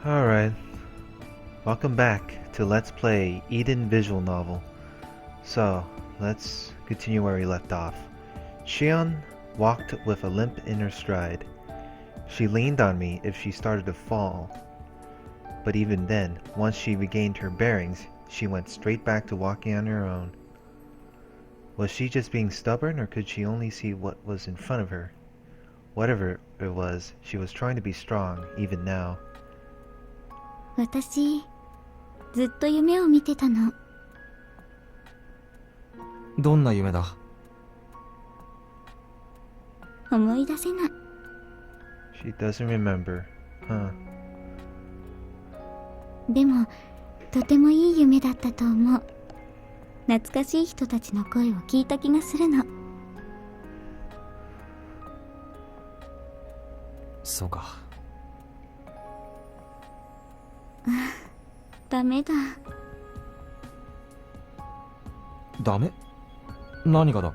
Alright, welcome back to Let's Play Eden Visual Novel. So, let's continue where we left off. Shion walked with a limp in her stride. She leaned on me if she started to fall. But even then, once she regained her bearings, she went straight back to walking on her own. Was she just being stubborn, or could she only see what was in front of her? Whatever it was, she was trying to be strong, even now. 私、ずっと夢を見てたの。どんな夢だ？思い出せない。She doesn't remember. Huh. でも、とてもいい夢だったと思う。懐かしい人たちの声を聞いた気がするの。そうか。ダメだ。ダメ？何がだ？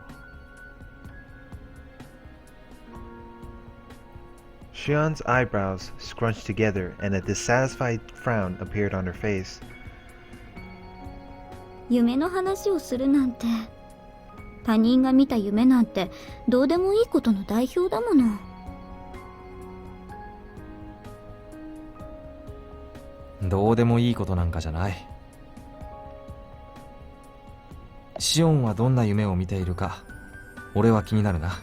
Shion's eyebrows scrunched together and a dissatisfied frown appeared on her face. 夢の話をするなんて、他人が見た夢なんてどうでもいいことの代表だもの。どうでもいいことなんかじゃない。シオンはどんな夢を見ているか、俺は気になるな。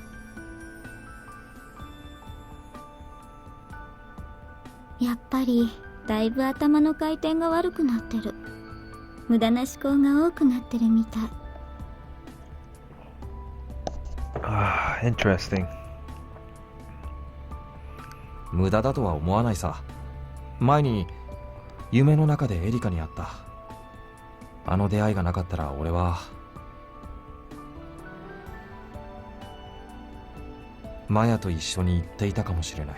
やっぱりだいぶ頭の回転が悪くなってる。無駄な思考が多くなってるみたい。Interesting. 無駄だとは思わないさ。前に夢の中でエリカに会った。あの出会いがなかったら俺はマヤと一緒に行っていたかもしれない。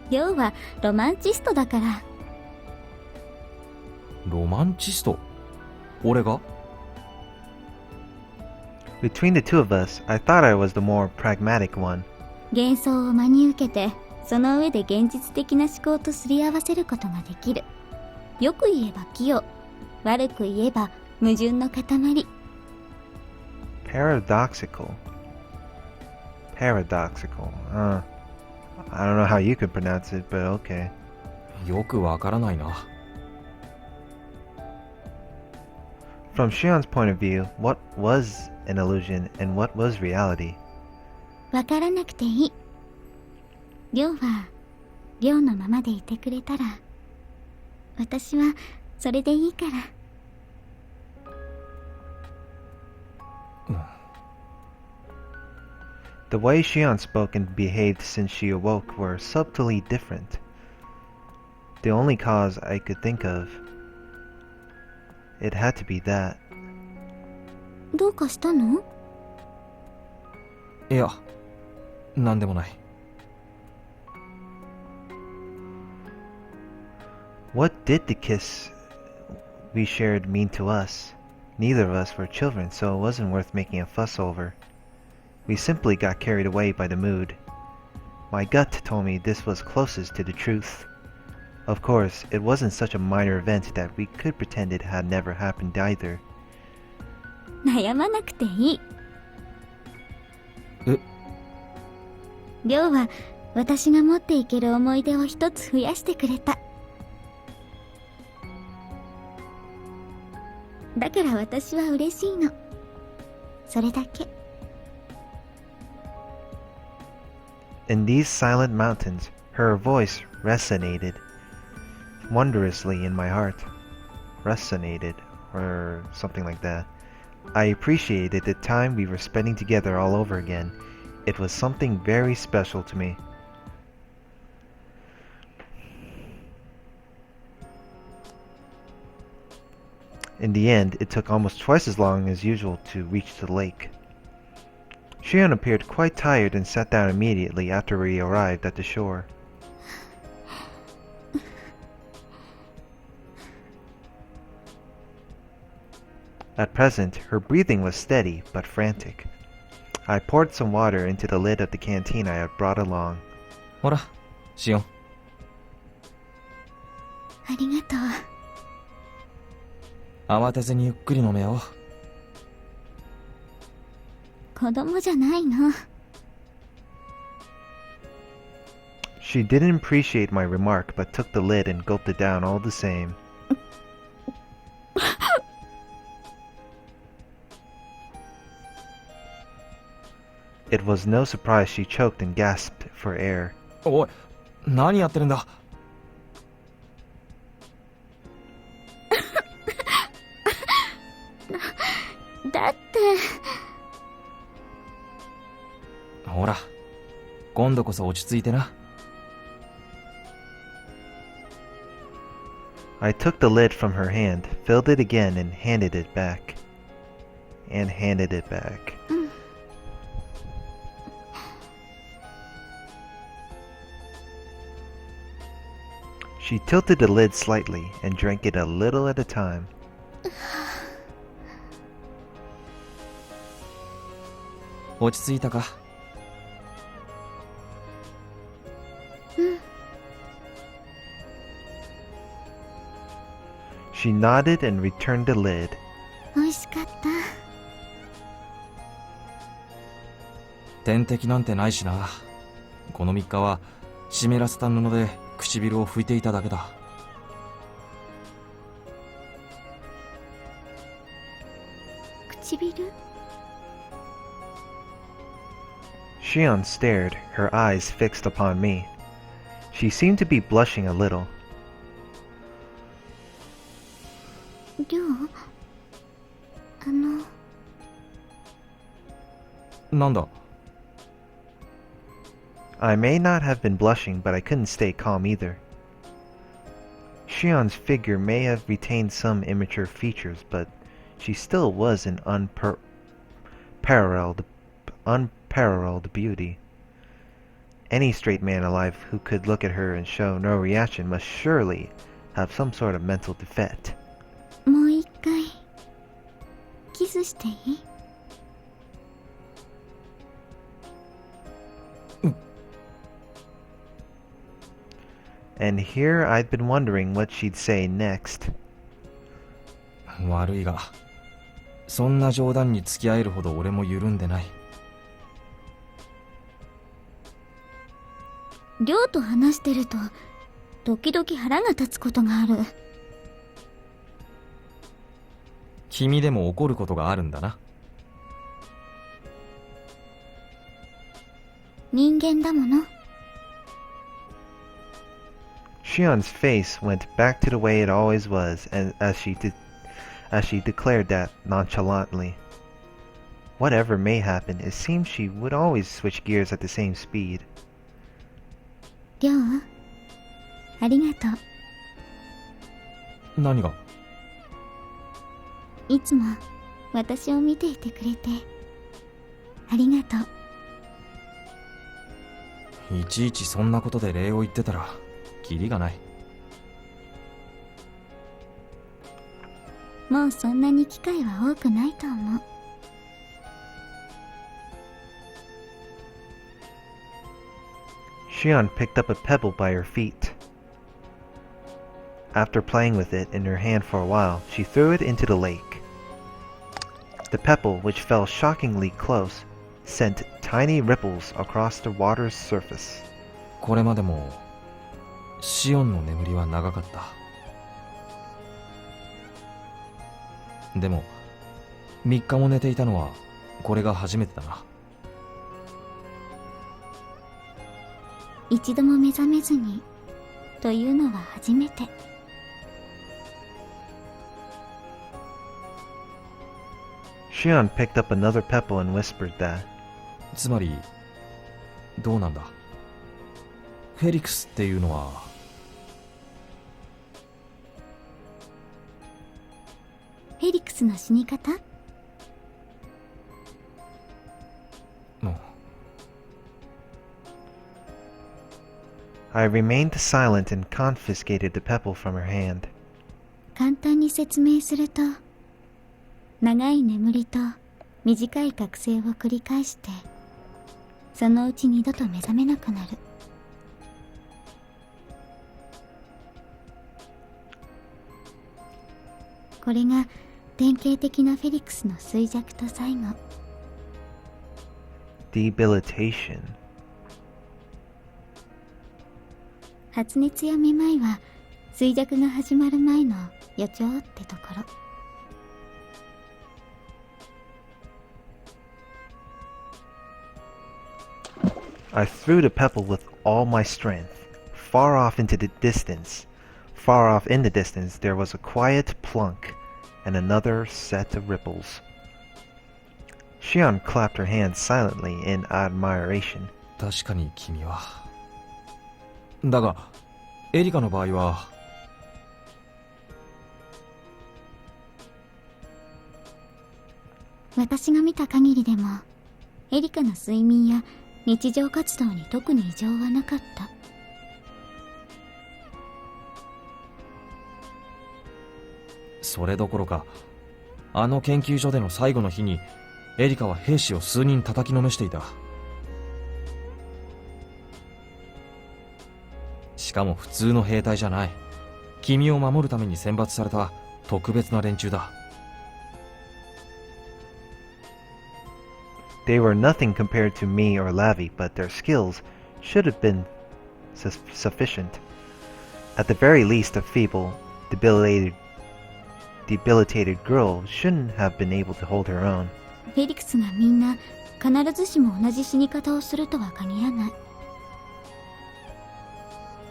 リョウはロマンチストだから。ロマンチスト？俺が？ Between the two of us, I thought I was the more pragmatic one. 幻想を真に受けて、その上で現実的な思考とすり合わせることができる。よく言えば器用、悪く言えば矛盾の塊。Paradoxical. Paradoxical. I don't know how you could pronounce it, but okay. よくわからないな。From Shion's point of view, what was an illusion and what was reality? わからなくていい。リョウはリョウのままでいてくれたら、私はそれでいいから。The way Shion spoke and behaved since she awoke were subtly different. The only cause I could think of, it had to be that. どうかしたの？いや、なんでもない。What did the kiss we shared mean to us? Neither of us were children, so it wasn't worth making a fuss over. We simply got carried away by the mood. My gut told me this was closest to the truth. Of course, it wasn't such a minor event that we could pretend it had never happened either. 悩まなくていい。え？リョウは私が持っていける思い出を一つ増やしてくれた。だから私は嬉しいの。それだけ。In these silent mountains, her voice resonated wondrously in my heart. Resonated, or something like that. I appreciated the time we were spending together all over again. It was something very special to me. In the end, it took almost twice as long as usual to reach the lake. Shion appeared quite tired and sat down immediately after we arrived at the shore. At present, her breathing was steady but frantic. I poured some water into the lid of the canteen I had brought along. ほら、シオン。ありがとう。慌てずにゆっくり飲めよ。子供じゃないの。She didn't appreciate my remark, but took the lid and gulped it down all the same. It was no surprise she choked and gasped for air. おい、何やってるんだ。だって。ほら、今度こそ落ち着いてな。I took the lid from her hand, filled it again, and handed it back. She tilted the lid slightly and drank it a little at a time. 落ち着いたか。She nodded and returned the lid. 美味しかった。点滴なんてないしな。この3日は湿らせた布で唇を拭いていただけだ。唇？ Shion stared, her eyes fixed upon me. She seemed to be blushing a little. りょう？なんだ。I may not have been blushing, but I couldn't stay calm either. Shion's figure may have retained some immature features, but she still was an unparalleled beauty. Any straight man alive who could look at her and show no reaction must surely have some sort of mental defect. もう一回キスしていい？And here I'd been wondering what she'd say next. 悪いが、そんな冗談に付き合えるほど俺も緩んでない。りょうと話してると時々腹が立つことがある。君でも怒ることがあるんだな。人間だもの。Shion's face went back to the way it always was, as she declared that nonchalantly. Whatever may happen, it seemed she would always switch gears at the same speed. りょう、ありがとう。何が？いつも私を見ていてくれてありがとう。いちいちそんなことで礼を言ってたらキリがない。もうそんなに機会は多くないと思う。Shion picked up a pebble by her feet. After playing with it in her hand for a while, she threw it into the lake. The pebble, which fell shockingly close, sent tiny ripples across the water's surface. これまでもシオンの眠りは長かった。でも3日も寝ていたのはこれが初めてだな。一度も目覚めずにというのは初めて。Shion picked up another pebble and whispered that. つまりどうなんだ。フェリクスっていうのは。フェリクスの死に方？うん。I remained silent and confiscated the pebble from her hand. 簡単に説明すると、長い眠りと短い覚醒を繰り返して、そのうち二度と目覚めなくなる。これが典型的なフェリクスの衰弱と最後。Debilitation. 発熱やめまいは衰弱が始まる前の予兆ってところ。I threw the pebble with all my strength. Far off in the distance, there was a quiet plunk and another set of ripples. Shion clapped her hands silently in admiration. 確かに君は。だが、エリカの場合は。私が見た限りでも、エリカの睡眠や日常活動に特に異常はなかった。それどころか、あの研究所での最後の日にエリカは兵士を数人叩きのめしていた。しかも普通の兵隊じゃない。君を守るために選抜された特別な連中だ。They were nothing compared to me or Lavi, but their skills should have been sufficient. At the very least, a feeble, debilitated girl shouldn't have been able to hold her own. フェリクスがみんな必ずしも同じ死に方をするとは限らない。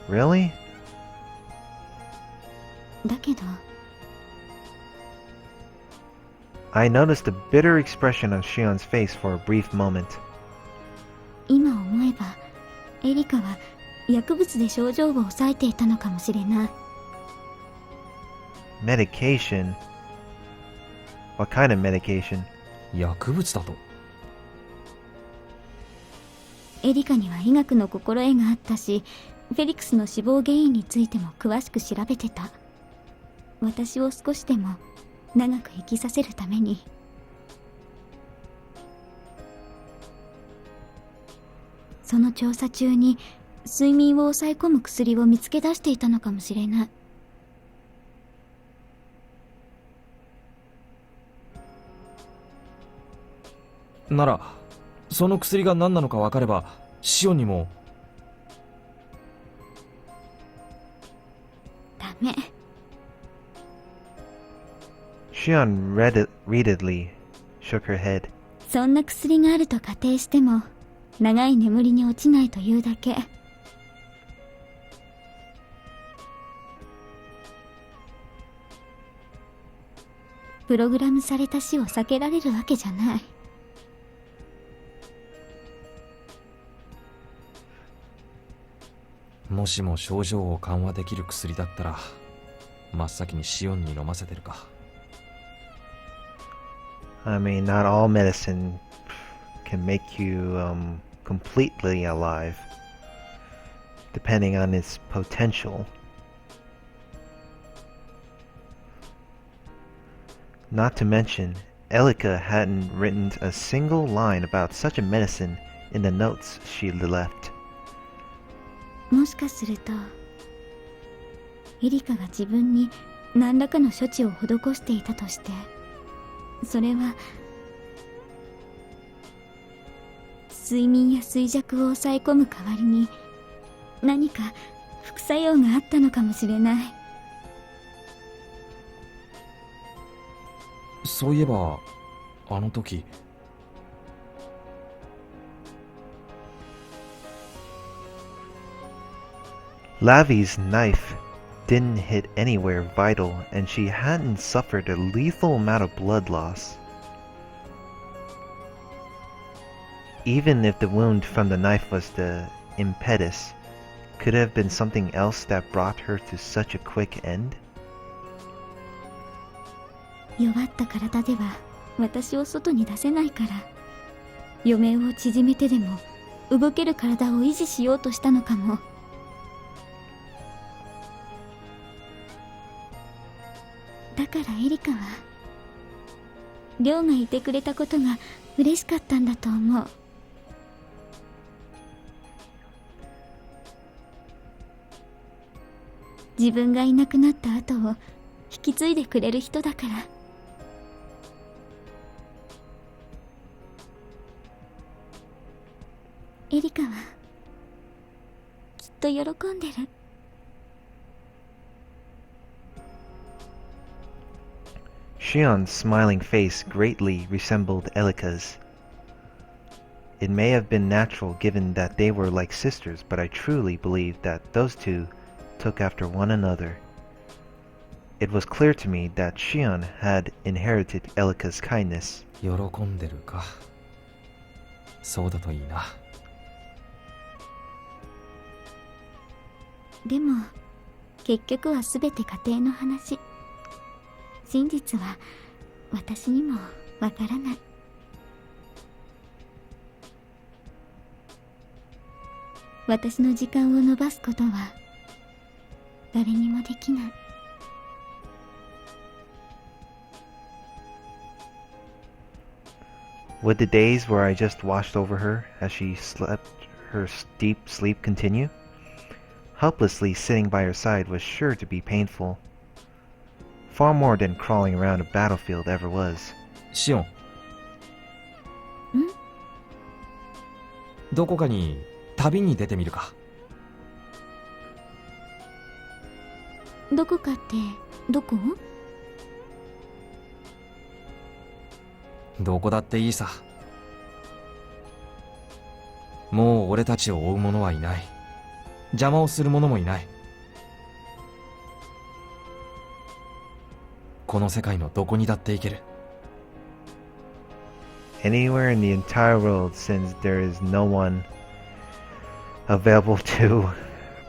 Really? だけど、I noticed a bitter expression on Shion's face for a brief moment. 今思えば、エリカは薬物で症状を抑えていたのかもしれない。Medication? What kind of medication? 薬物だと。エリカには医学の心得があったし、フェリクスの死亡原因についても詳しく調べてた。私を少しでも長く生きさせるために。その調査中に睡眠を抑え込む薬を見つけ出していたのかもしれない。ならその薬が何なのか分かればシオンにも。ダメ。Shion readedly shook her head. そんな薬があると仮定しても長い眠りに落ちないというだけ。プログラムされた死を避けられるわけじゃない。もしも症状を緩和できる薬だったら真っ先にシオンに飲ませてるか。I mean, not all medicine can make you completely alive, depending on its potential. Not to mention, Elika hadn't written a single line about such a medicine in the notes she left. もしかするとエリカが自分に何らかの処置を施していたとして、それは睡眠や衰弱を抑え込む代わりに何か副作用があったのかもしれない。そういえばあの時Lavi's knife didn't hit anywhere vital, and she hadn't suffered a lethal amount of blood loss. Even if the wound from the knife was the impetus, could it have been something else that brought her to such a quick end? 弱った体では私を外に出せないから、余命を縮めてでも動ける体を維持しようとしたのかも。だからエリカはりょうがいてくれたことが嬉しかったんだと思う。自分がいなくなった後を引き継いでくれる人だから。エリカはきっと喜んでる。Shion's smiling face greatly resembled Elika's. It may have been natural given that they were like sisters, but I truly believe that those two took after one another. It was clear to me that Shion had inherited Elika's kindness. 喜んでるか。そうだといいな。でも結局は全て家庭の話。真実は私にもわからない。私の時間を延ばすことは誰にもできない。Would the days where I just watched over her as she slept her deep sleep continue? Helplessly sitting by her side was sure to be painful. Far more than crawling around a battlefield ever was. シオン。どこかに旅に出てみるか。どこかってどこ？どこだっていいさ。もう俺たちを追う者はいない。邪魔をする者もいない。この世界のどこにだって行ける。Anywhere in the entire world, since there is no one available to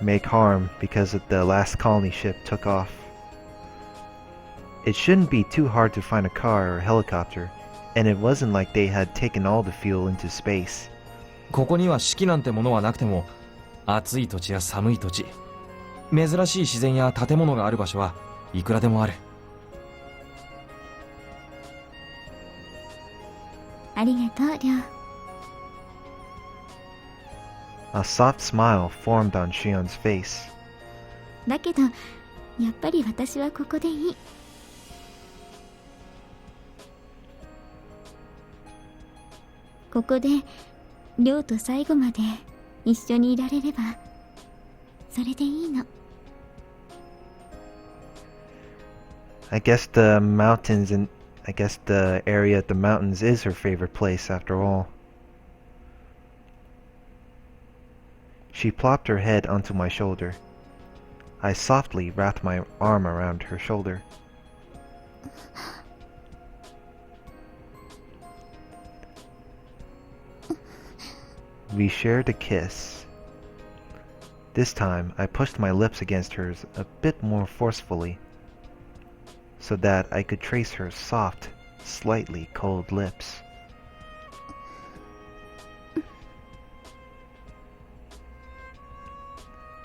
make harm because of the last colony ship took off. It shouldn't be too hard to find a car or helicopter, and it wasn't like they had taken all the fuel into space. ここには四季なんてものはなくても、暑い土地や寒い土地、珍しい自然や建物がある場所はいくらでもある。ありがとう、りょう。A soft smile formed on Shion's face. だけどやっぱり私はここでいい。ここでりょうと最後まで一緒にいられればそれでいいの。I guess the area at the mountains is her favorite place after all. She plopped her head onto my shoulder. I softly wrapped my arm around her shoulder. We shared a kiss. This time, I pushed my lips against hers a bit more forcefully, so that I could trace her soft, slightly cold lips.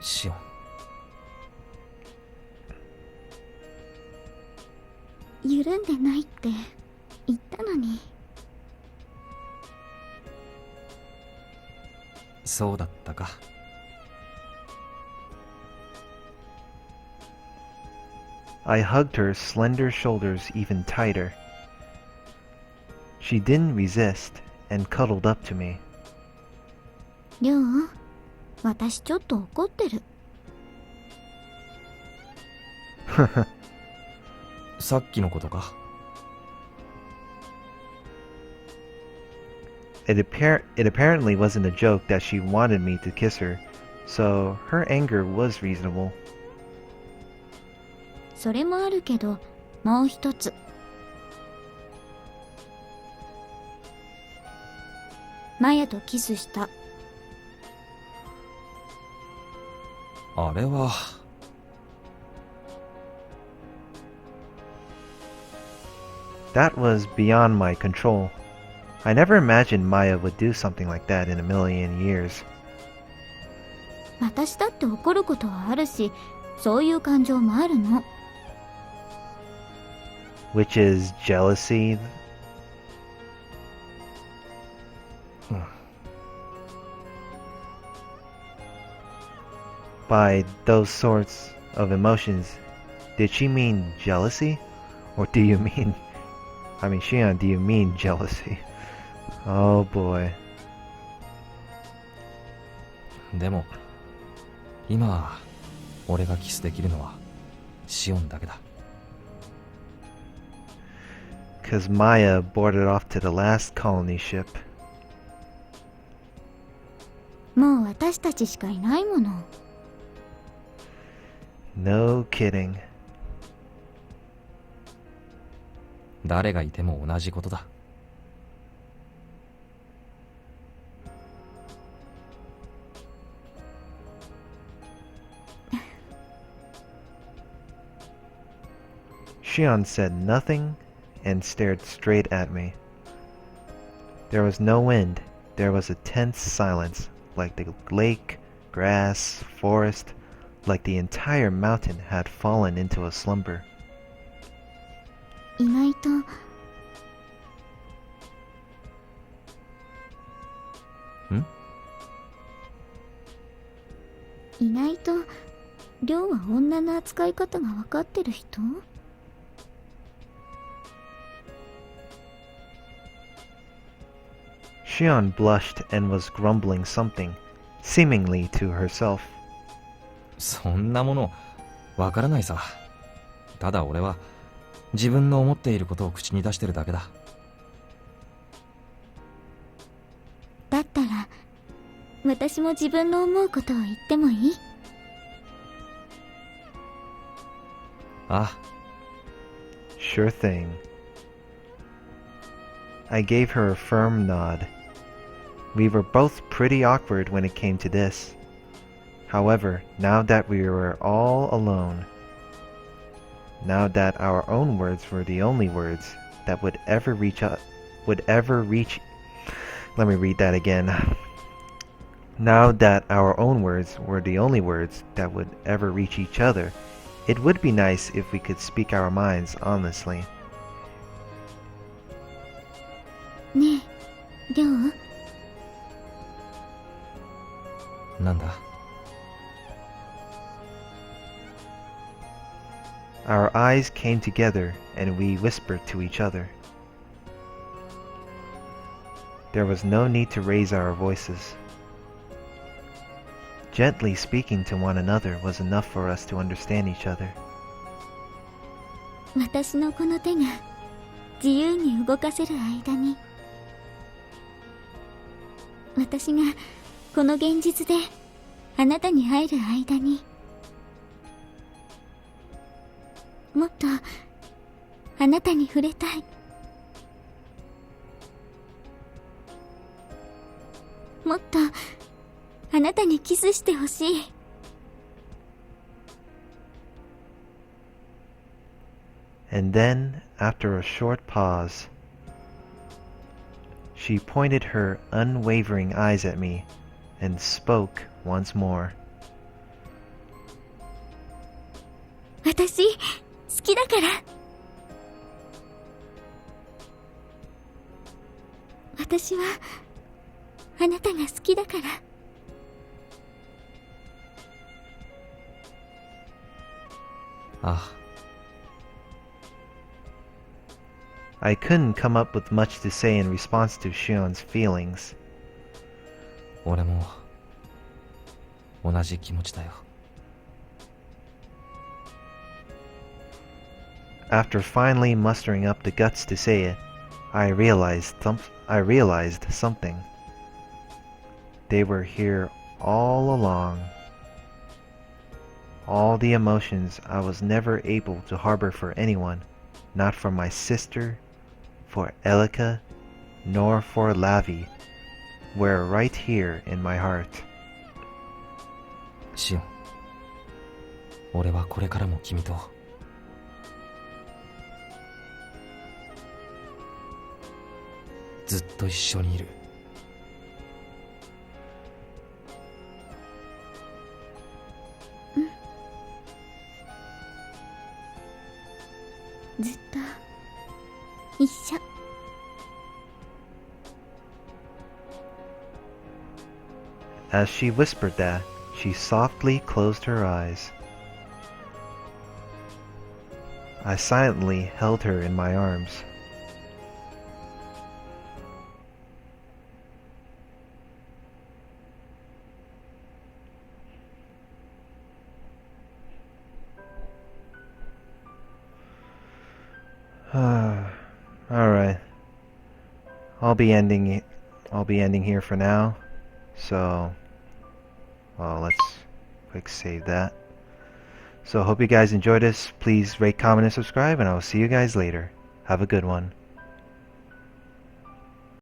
Shion. 緩んでないって言ったのに。そうだったか。I hugged her slender shoulders even tighter. She didn't resist and cuddled up to me. りょう、私ちょっと怒ってる。さっきのことか。It apparently wasn't a joke that she wanted me to kiss her, so her anger was reasonable. それもあるけど、もう一つ。マヤとキスした。あれは。That was beyond my control. I never imagined Maya would do something like that in a million years. 私だって怒ることはあるし、そういう感情もあるの。Which is jealousy, By those sorts of emotions, did she mean jealousy? Or do you mean... Shion, do you mean jealousy? Oh boy. でも今俺がキスできるのはシオンだけだ。 Cause Maya boarded off to the last colony ship. もう私たちしかいないもの。No kidding. 誰がいても同じことだ。 Shion said nothing and stared straight at me. There was no wind. There was a tense silence, like the lake, grass, forest, like the entire mountain had fallen into a slumber. 意外と意外と亮は女の扱い方が分かってる人？ Shion blushed and was grumbling something, seemingly to herself. そんなものわからないさ。ただ俺は自分の思っていることを口に出してるだけだ。だったら私も自分の思うことを言ってもいい？ああ。 Sure thing. I gave her a firm nod. We were both pretty awkward when it came to this. However, now that we were all alone, now that our own words were the only words that would ever reach. Let me read that again. Now that our own words were the only words that would ever reach each other, it would be nice if we could speak our minds honestly. ねえ、亮？なんだ？ Our eyes came together and we whispered to each other. There was no need to raise our voices. Gently speaking to one another was enough for us to understand each other. 私のこの手が自由に動かせる間に、私がこの現実であなたに会える間に、もっとあなたに触れたい。もっとあなたにキスしてほしい。And then, after a short pause, she pointed her unwavering eyes at me and spoke once more. 私好きだから。私はあなたが好きだから。ああ。 I couldn't come up with much to say in response to Shion's feelings. 俺も同じ気持ちだよ。 After finally mustering up the guts to say it, I realized something. They were here all along. All the emotions I was never able to harbor for anyone, not for my sister, for Elika, nor for Lavi, were right here in my heart. シオン、俺はこれからも君とずっと一緒にいる。ずっと一緒。As she whispered that, She softly closed her eyes. I silently held her in my arms. Alright. I'll be ending here for now. So, well, let's quick save that. So, hope you guys enjoyed this. Please rate, comment, and subscribe, and I will see you guys later. Have a good one.